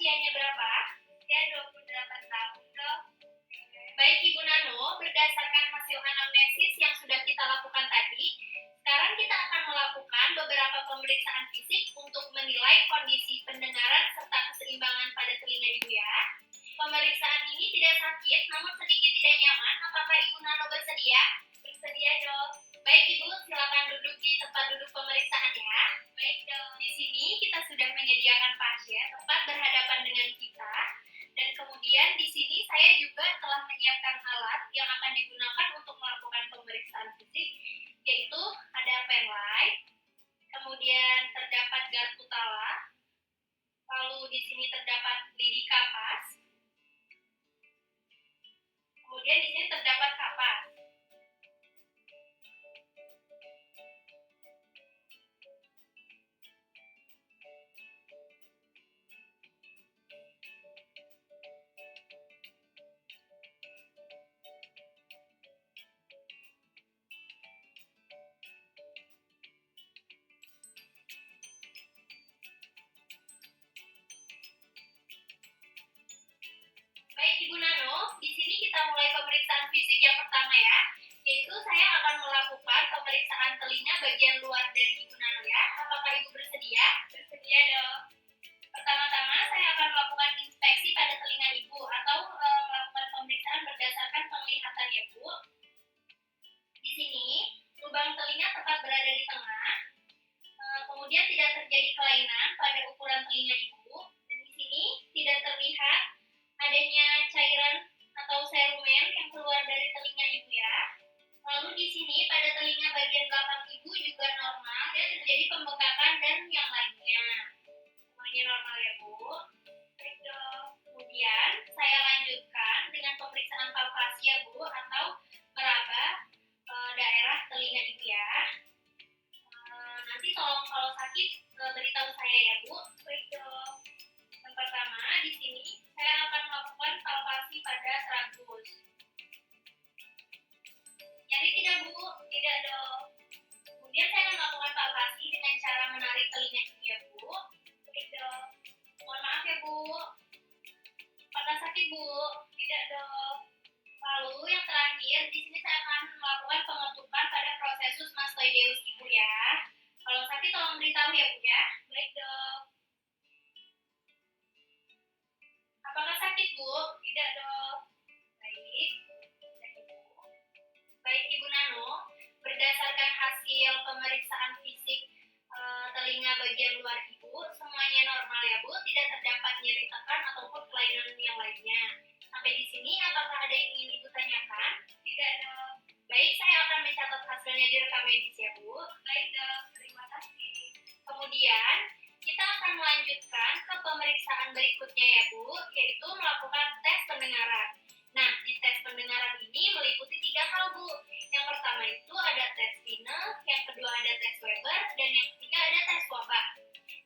usianya berapa? Usia 28 tahun, Dok. Baik, Ibu Nano, berdasarkan hasil anamnesis yang sudah kita lakukan tadi, sekarang kita akan melakukan beberapa pemeriksaan fisik untuk menilai kondisi pendengaran serta keseimbangan pada telinga Ibu ya. Pemeriksaan ini tidak sakit, namun sedikit tidak nyaman. Apakah Ibu Nano bersedia? Bersedia, Dok. Baik, Ibu, silakan duduk di tempat duduk pemeriksaan ya. Baik, Dok. Di sini kita sudah menyediakan pasien tepat berhadapan dengan kita. Dan kemudian di sini saya juga telah menyiapkan alat yang akan digunakan untuk melakukan pemeriksaan fisik, yaitu ada pen light, kemudian terdapat garpu tala, lalu di sini terdapat lidi kapas, kemudian di sini terdapat kapas. Baik, Ibu Nano, di sini kita mulai pemeriksaan fisik yang pertama ya, yaitu saya akan melakukan pemeriksaan telinga bagian luar dari Ibu Nano ya. Apakah Ibu bersedia? Bersedia, Dok. Pertama-tama saya akan melakukan inspeksi pada telinga Ibu atau melakukan pemeriksaan berdasarkan penglihatan ya, Bu. Di sini lubang telinga tepat berada di tengah. Kemudian tidak terjadi kelainan pada ukuran telinga Ibu. Dan di sini tidak terlihat adanya cairan atau serumen yang keluar dari telinga Ibu ya. Lalu di sini pada telinga bagian belakang Ibu juga normal dan terjadi pembengkakan dan yang lainnya. Semuanya normal ya, Bu. Baik, Dok. Kemudian saya lanjutkan dengan pemeriksaan palpasi ya, Bu, atau meraba daerah telinga Ibu ya. Nanti tolong kalau sakit beritahu saya ya, Bu. Baik, Dok. Yang pertama di sini saya akan melakukan palpasi pada tragus. Nyari tidak, Bu? Tidak, Dok. Kemudian saya akan melakukan palpasi dengan cara menarik telinga Ibu ya, Bu. Baik, Dok. Mohon maaf ya, Bu. Apakah sakit, Bu? Tidak, Dok. Lalu yang terakhir di sini saya akan melakukan pengetukan pada prosesus mastoideus Ibu ya. Kalau sakit tolong beritahu ya, Bu ya. Baik, Dok. Apakah sakit, Bu? Tidak, Dok. Baik. Baik, Ibu Nano, berdasarkan hasil pemeriksaan fisik telinga bagian luar Ibu, semuanya normal ya, Bu. Tidak terdapat nyeri tekan ataupun kelainan yang lainnya. Sampai di sini apakah ada yang ingin Ibu tanyakan? Tidak, Dok. Baik, saya akan mencatat hasilnya di rekam medis ya, Bu. Baik, Dok. Terima kasih. Kemudian kita akan melanjutkan ke pemeriksaan berikutnya ya, Bu, yaitu melakukan tes pendengaran. Nah, di tes pendengaran ini meliputi 3 hal, Bu. Yang pertama itu ada tes Rinel, yang kedua ada tes Weber, dan yang ketiga ada tes Wabah.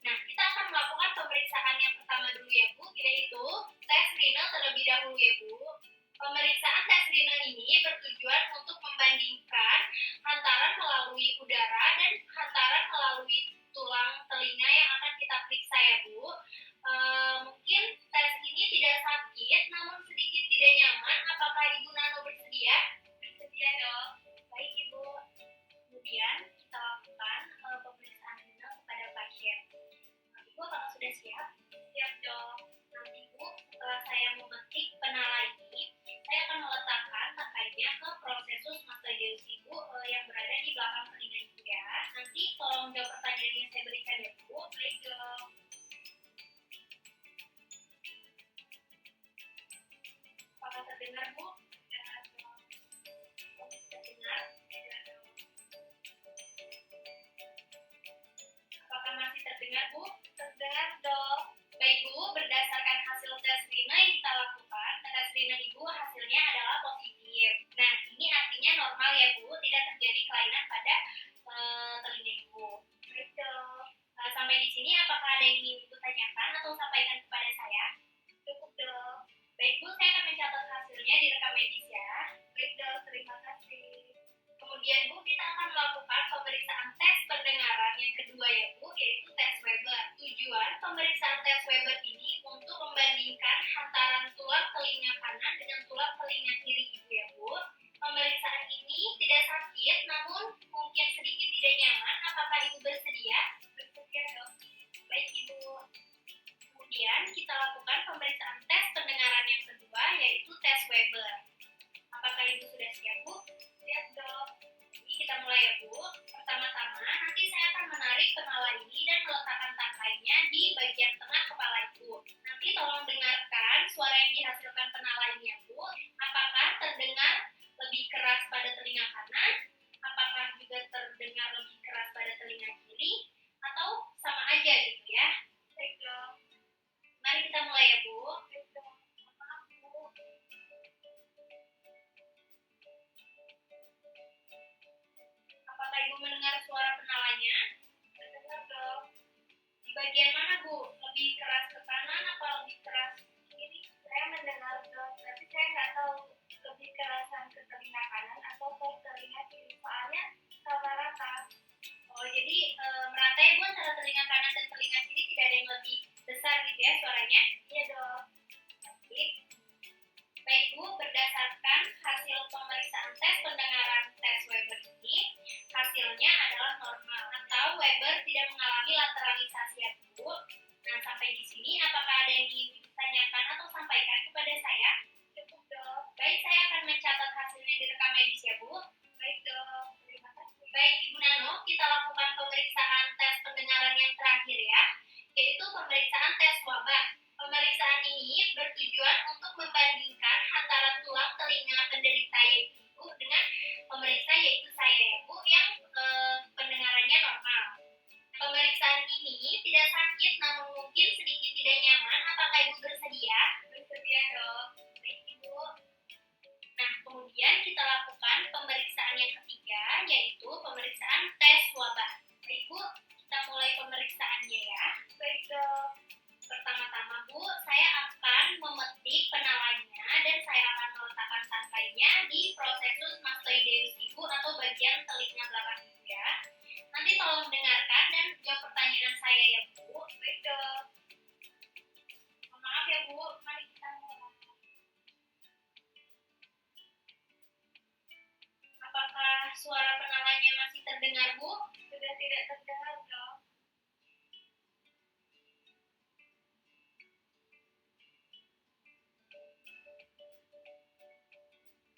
Nah, kita akan melakukan pemeriksaan yang pertama dulu ya, Bu, yaitu tes Rinel terlebih dahulu ya, Bu. Pemeriksaan tes Rinel ini bertujuan untuk membandingkan hantaran melalui udara dan hantaran melalui tulang telinga yang akan kita periksa ya, Bu. Mungkin tes ini tidak sakit, namun sedikit tidak nyaman. Apakah Ibu Nano bersedia? Bersedia, Dok. Baik, Ibu. Kemudian kita lakukan pemeriksaan Rinel kepada pasien. Ibu apakah sudah siap? Siap, Dok. Nanti, Bu, setelah saya memetik penala ini, saya akan meletakkan pakainya ke prosesus mastoideus Ibu yang berada di belakang telinga Ibu ya. Nanti tolong jawab pertanyaan yang saya berikan ya, Bu. Baik, Dok. Apakah terdengar, Bu? Terdengar. Apakah masih terdengar, Bu? Terdengar, Dok. Baik, Bu, berdasarkan hasil tes Rina yang kita lakukan, tes Rina Ibu hasilnya adalah positif. Nah, ini artinya normal ya, Bu, tidak terjadi kelainan pada telinga Ibu. Baik, Dok. Sampai di sini apakah ada yang ingin Ibu tanyakan atau sampaikan kepada saya? Cukup, Dok. Baik, Bu, saya akan mencatat hasilnya di rekam medis ya. Baik, Dok, terima kasih. Kemudian, Bu, kita akan melakukan pemeriksaan tes pendengaran yang kedua ya, Bu, yaitu tes Weber. Tujuan pemeriksaan tes Weber ini untuk hantaran tulang telinga kanan dengan tulang telinga kiri Ibu ya Bu. Pemeriksaan ini tidak sakit, namun mungkin sedikit tidak nyaman. Apakah Ibu bersedia? Bersedia dok. Baik Ibu. Kemudian kita lakukan pemeriksaan tes pendengaran yang kedua, yaitu tes Weber. Apakah Ibu sudah siap Bu? Siap dok. Jadi kita mulai ya Bu. Pertama-tama nanti saya akan menarik penala ini dan meletakkan tangkainya di bagian tengah kepala Ibu. Nanti tolong dengarkan suara yang dihasilkan penala ini ya Bu. Apakah terdengar lebih keras pada telinga kanan? Apakah juga terdengar lebih keras pada telinga kiri? Atau sama aja gitu ya? Baik dok. Mari kita mulai ya Bu. Baik dok. Maaf Bu. Apakah Ibu mendengar suara penalanya? Mendengar dok. Di bagian mana Bu? Lebih keras ke kanan atau lebih keras ke kiri? Saya mendengar dok, tapi saya nggak tahu lebih kerasan ke telinga kanan atau ke telinga kiri. Soalnya sama rata. Oh jadi merata ya Bu antara telinga kanan dan telinga kiri, tidak ada yang lebih besar gitu ya suaranya? Iya dok. Baik Bu, berdasarkan hasil pemeriksaan tes pendengaran tes Weber ini, hasilnya adalah normal atau Weber tidak mengalami lateralisasi ya Bu. Nah sampai di sini apakah ada yang ingin ditanyakan atau sampaikan kepada saya? Cukup dok. Baik, saya akan mencatat hasilnya di rekam medis ya Bu. Baik dok, terima kasih. Baik Ibu Nano, kita lakukan pemeriksaan tes pendengaran yang terakhir ya, yaitu pemeriksaan tes wabah. Pemeriksaan ini bertujuan untuk membandingkan hantaran tulang telinga penderita yaitu Ibu dengan pemeriksa yaitu saya ya Bu yang pendengarannya normal. Pemeriksaan ini tidak sakit namun mungkin sedikit tidak nyaman. Apakah Ibu bersedia? Bersedia dok. Baik Ibu. Nah kemudian kita lakukan pemeriksaan yang ketiga yaitu pemeriksaan tes wabah. Baik Bu, kita mulai pemeriksaannya ya. Baik dok. Pertama-tama Bu, saya akan memetik penalanya dan saya akan meletakkan tangkainya di prosesus mastoideus Ibu atau bagian telinga belakang Ibu ya. Nanti tolong dengarkan dan jawab pertanyaan saya ya Bu. Baik dok. Maaf ya Bu, mari kita mulai. Apakah suara penalanya masih terdengar Bu? Sudah tidak terdengar dok.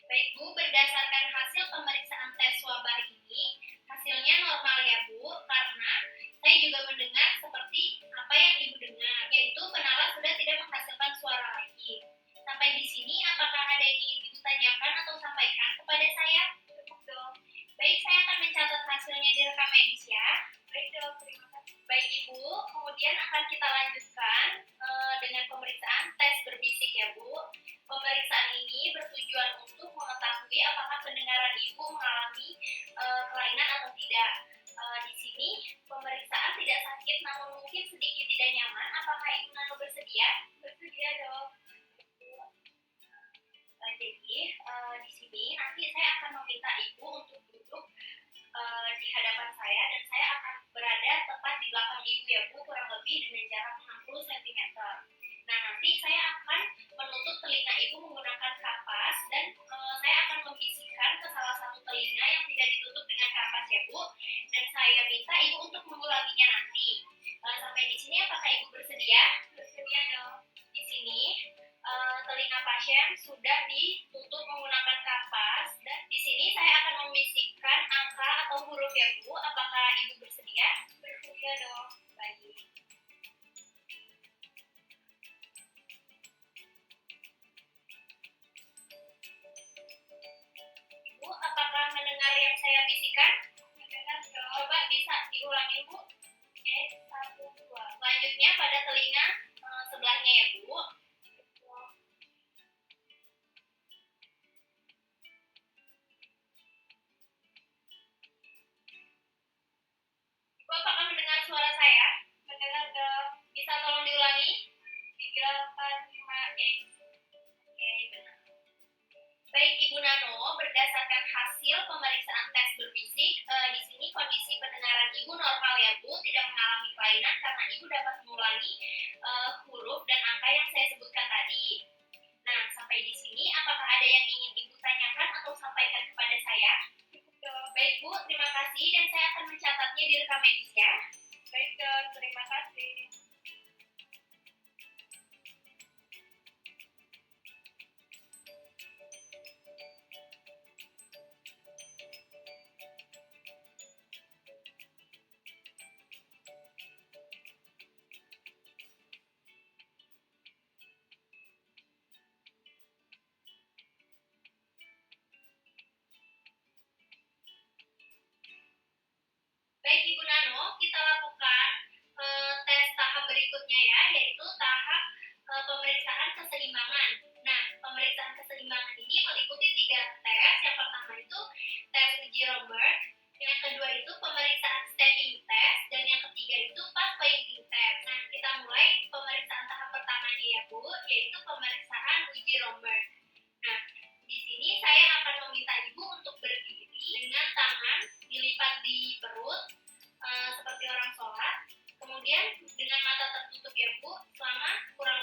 Baik Bu, berdasarkan hasil pemeriksaan tes wabah ini, hasilnya normal ya Bu, karena saya juga mendengar seperti apa yang Ibu dengar, yaitu penala sudah tidak menghasilkan suara lagi. Sampai di sini, apakah ada yang ingin Ibu tanyakan atau sampaikan kepada saya? Cukup dok. Baik, saya akan mencatat hasilnya di rekam medis ya. Baik dok, terima kasih. Baik Ibu, kemudian akan kita lanjutkan dengan pemeriksaan tes berbisik ya Bu. Pemeriksaan ini bertujuan untuk mengetahui apakah pendengaran Ibu mengalami kelainan atau tidak. Di sini pemeriksaan tidak sakit namun mungkin sedikit tidak nyaman. Apakah Ibu Nano bersedia? Bersedia dok. Jadi di sini nanti saya akan meminta Ibu untuk duduk di hadapan saya dan saya akan berada tepat di belakang Ibu ya Bu, kurang lebih dengan jarak 60 cm. Nah nanti saya akan menutup telinga Ibu menggunakan kapas dan saya akan membisikkan ke salah satu telinga yang tidak ditutup dengan kapas ya Bu. Dan saya minta Ibu untuk mengulanginya nanti. Sampai di sini apakah Ibu bersedia? Bersedia dong. Di sini telinga pasien sudah ditutup menggunakan kapas dan di sini saya akan membisikkan angka atau huruf ya Bu. Apakah Ibu bersedia? Bersedia dong. Baik. Ibu, apakah mendengar yang saya bisikan? Mendengar dong. Coba bisa diulangi Bu. Oke, 1, 2. Selanjutnya pada telinga sebelahnya ya Bu.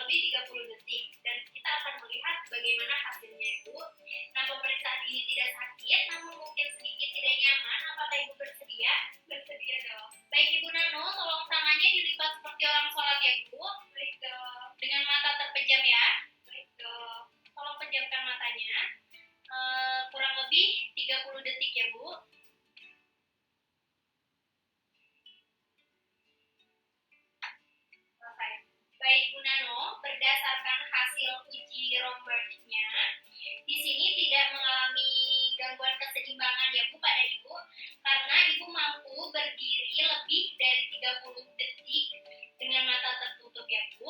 lebih 30 detik dan kita akan melihat bagaimana hasilnya Ibu. Nah, pemeriksaan ini tidak sakit namun mungkin sedikit tidak nyaman. Apakah Ibu bersedia? Bersedia dong. Baik Ibu Nano, tolong tangannya dilipat seperti orang sholat ya Bu. Baik dong. Dengan mata terpejam ya. Baik dong. Tolong pejamkan matanya. Kurang lebih 30 detik ya Bu. Baik Bu Nano, berdasarkan hasil uji Romberg-nya, di sini tidak mengalami gangguan keseimbangan ya Bu pada Ibu, karena Ibu mampu berdiri lebih dari 30 detik dengan mata tertutup ya Bu.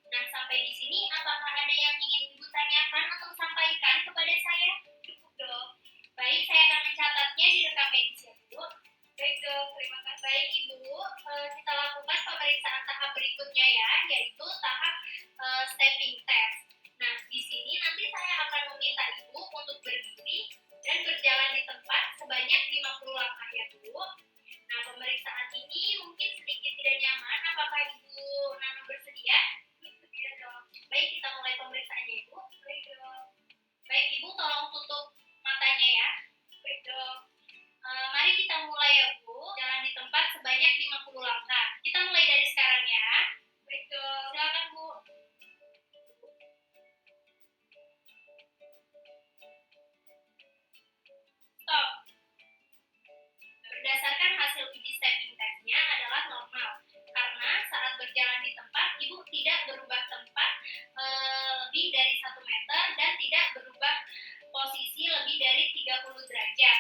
Nah, sampai di sini apakah ada yang ingin Ibu tanyakan atau sampaikan kepada saya? Cukup dong. Baik, saya akan mencatatnya di rekam medis ya Bu. Baik dong, terima kasih. Baik Ibu, kita lakukan pemeriksaan tahap berikutnya ya, yaitu tahap stepping test. Nah, di sini nanti saya akan meminta Ibu untuk berdiri dan berjalan di tempat sebanyak 50 langkah ya Bu. Nah, pemeriksaan ini mungkin sedikit tidak nyaman. Apakah Ibu Nano bersedia? Bersedia dong. Baik, kita mulai pemeriksaannya Ibu. Baik dong. Baik Ibu, tolong tutup matanya ya. Baik dong. Mari kita mulai ya Bu. Jalan di tempat sebanyak 50 langkah. Kita mulai dari sekarang ya. Baik dong. Silakan Bu. Stop. Berdasarkan hasil uji stepping testnya adalah normal. Karena saat berjalan di tempat, Ibu tidak berubah tempat lebih dari 1 meter dan tidak berubah posisi lebih dari 30 derajat.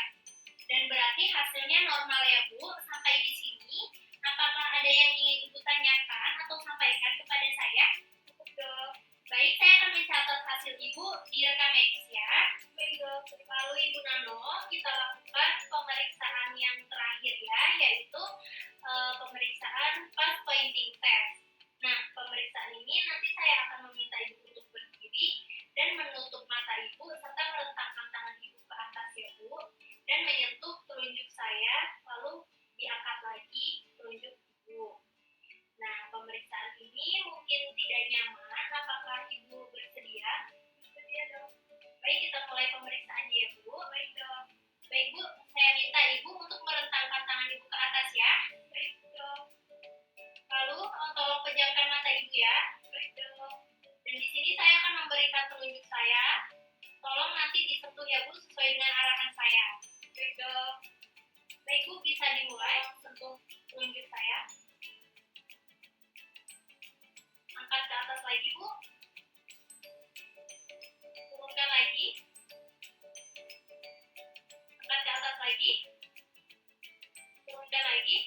Dan berarti hasilnya normal ya Bu. Sampai di sini, apakah ada yang ingin Ibu tanyakan atau sampaikan kepada saya? Cukup dong. Baik, saya akan mencatat hasil Ibu di rekam medis ya. Baik dok. Lalu Ibu Nano, kita lakukan pemeriksaan yang terakhir ya, yaitu pemeriksaan fast pointing test. Nah, pemeriksaan ini nanti saya akan meminta Ibu untuk berdiri dan menutup mata Ibu serta meletakkan tangan Ibu ke atas ya Bu, dan menyentuh telunjuk saya, lalu diangkat lagi telunjuk Ibu. Nah, pemeriksaan ini mungkin tidak nyaman. Apakah Ibu bersedia? Bersedia dong. Baik, kita mulai pemeriksaannya ya Bu. Baik dong. Baik Bu, saya minta Ibu untuk merentangkan tangan Ibu ke atas ya. Baik dong. Lalu tolong pejamkan mata Ibu ya. Baik dong. Dan di sini saya akan memberikan telunjuk saya. Tolong nanti disentuh ya Bu sesuai dengan arahan saya. Baik dong. Baik Bu, bisa dimulai sentuh telunjuk saya. Angkat ke atas lagi Bu. Turunkan lagi. Angkat ke atas lagi. Turunkan lagi.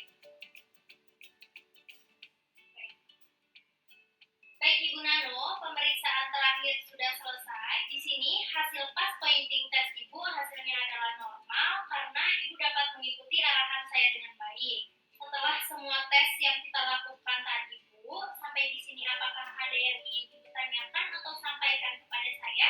Baik Ibu Nano, pemeriksaan terakhir sudah selesai. Di sini hasil fast pointing test Ibu hasilnya adalah normal karena Ibu dapat mengikuti arahan saya dengan baik. Setelah semua tes yang kita lakukan tadi Bu, sampai di sini apakah ada yang ingin Ibu tanyakan atau sampaikan kepada saya?